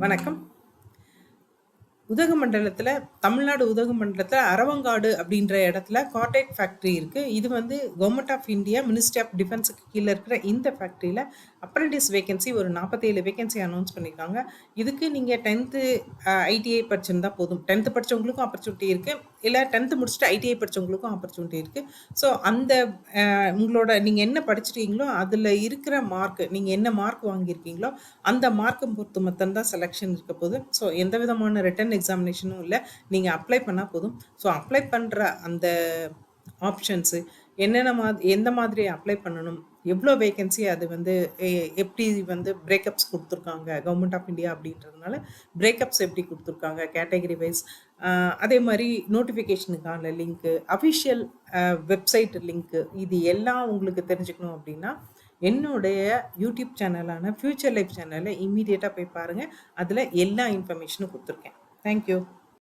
வணக்கம். உதகமண்டலத்துல தமிழ்நாடு உதகமண்டலத்துல அரவங்காடு அப்படின்ற இடத்துல கார்டைட் ஃபேக்டரி இருக்கு. இது வந்து government of India ministry of டிஃபென்ஸுக்கு கீழ இருக்கிற இந்த ஃபேக்டரியில அப்ரெண்டிஸ் வேகன்சி ஒரு 47 வேகன்சி அனௌன்ஸ் பண்ணியிருக்காங்க. இதுக்கு நீங்க 10th ஐடிஐ படிச்சிருந்தா போதும். 10th படிச்சவங்களுக்கும் ஆப்பர்ச்சுனிட்டி இருக்கு. இல்ல 10th முடிச்சுட்டு ஐடிஐ படிச்சவங்களுக்கும் ஆப்பர்ச்சுனிட்டி இருக்கு. ஸோ அந்த உங்களோட நீங்க என்ன படிச்சிருக்கீங்களோ அதுல இருக்கிற மார்க், நீங்க என்ன மார்க் வாங்கியிருக்கீங்களோ அந்த மார்க்க பொறுத்து மட்டும் தான் செலக்ஷன் இருக்க போகுது. ஸோ எந்த விதமான ரிட்டன் எக்ஸாமினேஷனும் இல்ல. நீங்க அப்ளை பண்ணா போதும். ஸோ அப்ளை பண்ற அந்த ஆப்ஷன்ஸு எந்த மாதிரி அப்ளை பண்ணணும்? எவ்ளோ வேகன்சி அது வந்து எப்படி வந்து பிரேக்கப்ஸ் குடுத்துருக்காங்க. கவர்மெண்ட் ஆஃப் இந்தியா அப்படின்றதுனால பிரேக்கப்ஸ் எப்படி குடுத்துருக்காங்க கேட்டகரி வைஸ். அதே மாரி நோட்டிஃபிகேஷனுக்கான லிங்க்கு, அஃபிஷியல் வெப்சைட் லிங்க்கு இது எல்லாம் உங்களுக்கு தெரிஞ்சுக்கணும் அப்படின்னா, என்னுடைய யூடியூப் சேனலான ஃபியூச்சர் லைஃப் சேனல இம்மீடியட்டா போய் பாருங்க. அதுல எல்லா இன்ஃபர்மேஷனும் குடுத்துருக்கேன். Thank you.